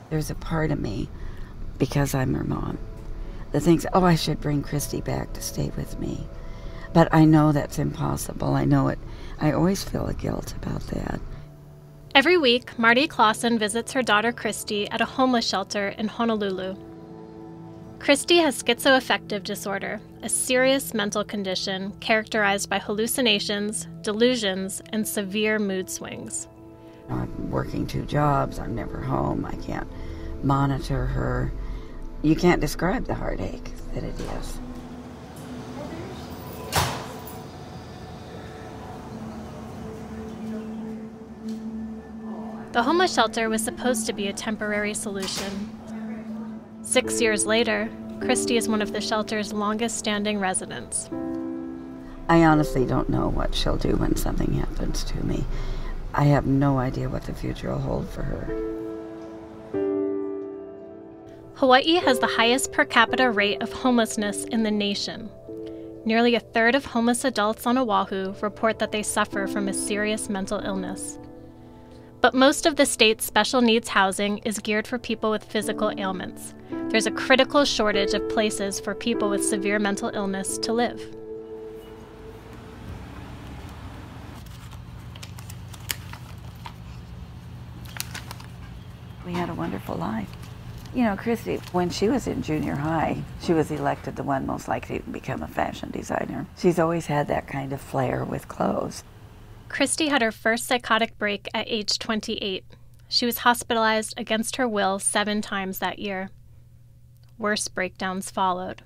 There's a part of me, because I'm her mom, that thinks, oh, I should bring Christie back to stay with me. But I know that's impossible. I know it. I always feel a guilt about that. Every week, Marti Claussen visits her daughter Christie at a homeless shelter in Honolulu. Christie has schizoaffective disorder, a serious mental condition characterized by hallucinations, delusions, and severe mood swings. I'm working 2 jobs. I'm never home. I can't monitor her. You can't describe the heartache that it is. The homeless shelter was supposed to be a temporary solution. 6 years later, Christie is one of the shelter's longest-standing residents. I honestly don't know what she'll do when something happens to me. I have no idea what the future will hold for her. Hawaii has the highest per capita rate of homelessness in the nation. Nearly a third of homeless adults on Oahu report that they suffer from a serious mental illness. But most of the state's special needs housing is geared for people with physical ailments. There's a critical shortage of places for people with severe mental illness to live. We had a wonderful life. You know, Christie, when she was in junior high, she was elected the one most likely to become a fashion designer. She's always had that kind of flair with clothes. Christie had her first psychotic break at age 28. She was hospitalized against her will 7 times that year. Worse breakdowns followed.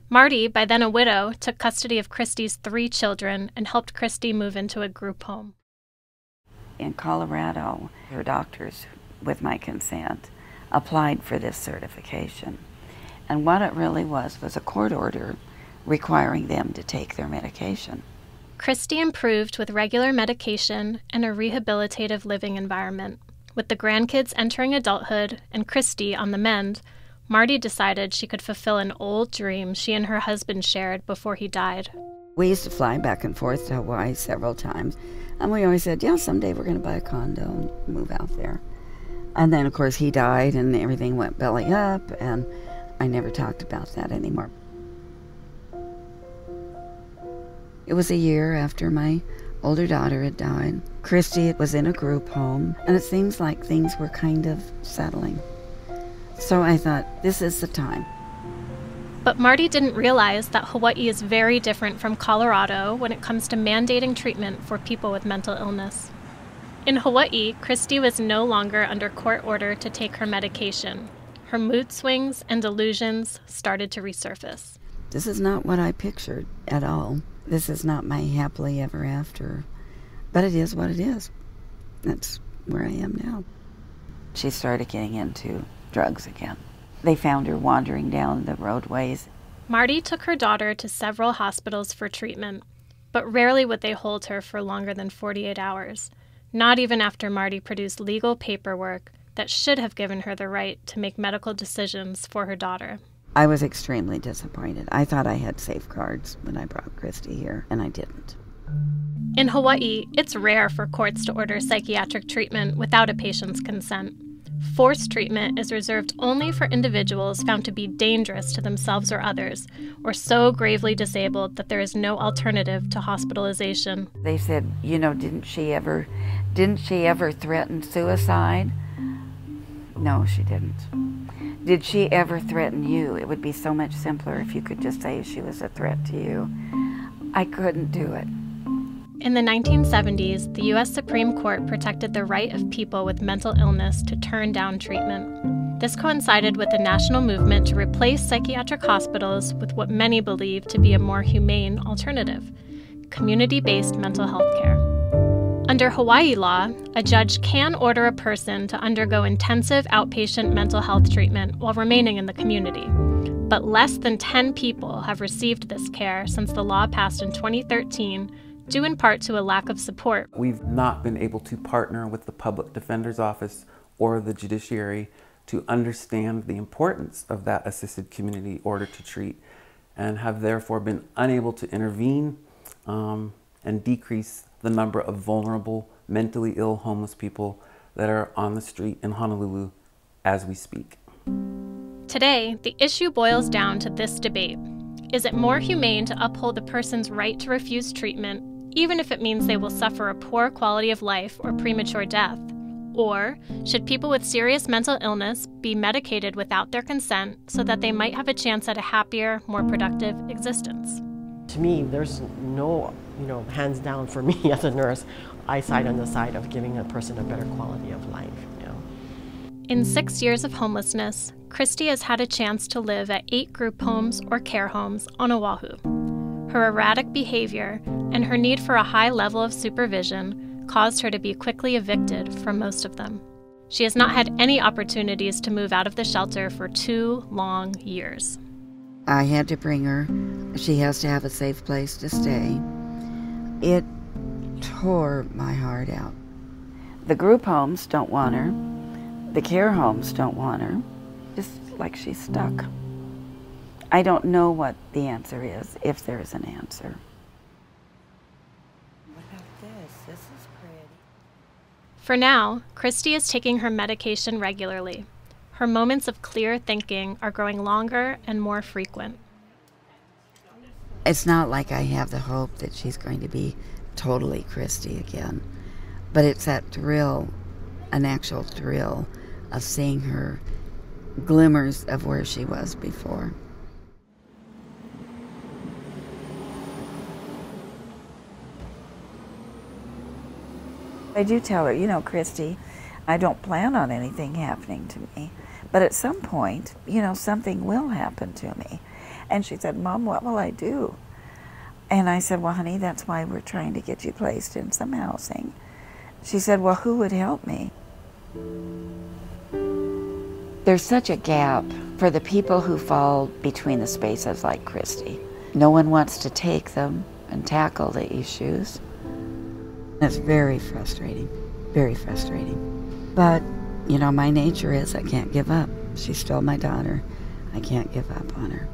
Marti, by then a widow, took custody of Christie's 3 children and helped Christie move into a group home. In Colorado, her doctors, with my consent, applied for this certification. And what it really was a court order requiring them to take their medication. Christie improved with regular medication and a rehabilitative living environment. With the grandkids entering adulthood and Christie on the mend, Marti decided she could fulfill an old dream she and her husband shared before he died. We used to fly back and forth to Hawaii several times, and we always said, yeah, someday we're going to buy a condo and move out there. And then, of course, he died and everything went belly up, and I never talked about that anymore. It was a year after my older daughter had died. Christie was in a group home, and it seems like things were kind of settling. So I thought, this is the time. But Marti didn't realize that Hawaii is very different from Colorado when it comes to mandating treatment for people with mental illness. In Hawaii, Christie was no longer under court order to take her medication. Her mood swings and delusions started to resurface. This is not what I pictured at all. This is not my happily ever after. But it is what it is. That's where I am now. She started getting into drugs again. They found her wandering down the roadways. Marti took her daughter to several hospitals for treatment, but rarely would they hold her for longer than 48 hours. Not even after Marti produced legal paperwork that should have given her the right to make medical decisions for her daughter. I was extremely disappointed. I thought I had safeguards when I brought Christie here, and I didn't. In Hawaii, it's rare for courts to order psychiatric treatment without a patient's consent. Forced treatment is reserved only for individuals found to be dangerous to themselves or others, or so gravely disabled that there is no alternative to hospitalization. They said, you know, didn't she ever threaten suicide? No, she didn't. Did she ever threaten you? It would be so much simpler if you could just say she was a threat to you. I couldn't do it. In the 1970s, the U.S. Supreme Court protected the right of people with mental illness to turn down treatment. This coincided with the national movement to replace psychiatric hospitals with what many believe to be a more humane alternative: community-based mental health care. Under Hawaii law, a judge can order a person to undergo intensive outpatient mental health treatment while remaining in the community. But less than 10 people have received this care since the law passed in 2013, due in part to a lack of support. We've not been able to partner with the Public Defender's Office or the judiciary to understand the importance of that assisted community order to treat, and have therefore been unable to intervene and decrease the number of vulnerable, mentally ill homeless people that are on the street in Honolulu as we speak. Today, the issue boils down to this debate. Is it more humane to uphold the person's right to refuse treatment, even if it means they will suffer a poor quality of life or premature death? Or should people with serious mental illness be medicated without their consent so that they might have a chance at a happier, more productive existence? To me, there's no, hands down for me as a nurse, I side on the side of giving a person a better quality of life. In 6 years of homelessness, Christie has had a chance to live at 8 group homes or care homes on Oahu. Her erratic behavior and her need for a high level of supervision caused her to be quickly evicted from most of them. She has not had any opportunities to move out of the shelter for 2 long years. I had to bring her. She has to have a safe place to stay. It tore my heart out. The group homes don't want her. The care homes don't want her. Just like she's stuck. I don't know what the answer is, if there's an answer. What about this? This is pretty. For now, Christie is taking her medication regularly. Her moments of clear thinking are growing longer and more frequent. It's not like I have the hope that she's going to be totally Christie again, but it's that thrill, an actual thrill, of seeing her glimmers of where she was before. I do tell her, Christie, I don't plan on anything happening to me, but at some point, something will happen to me. And she said, Mom, what will I do? And I said, well, honey, that's why we're trying to get you placed in some housing. She said, well, who would help me? There's such a gap for the people who fall between the spaces like Christie. No one wants to take them and tackle the issues. It's very frustrating, very frustrating. But, my nature is I can't give up. She's still my daughter. I can't give up on her.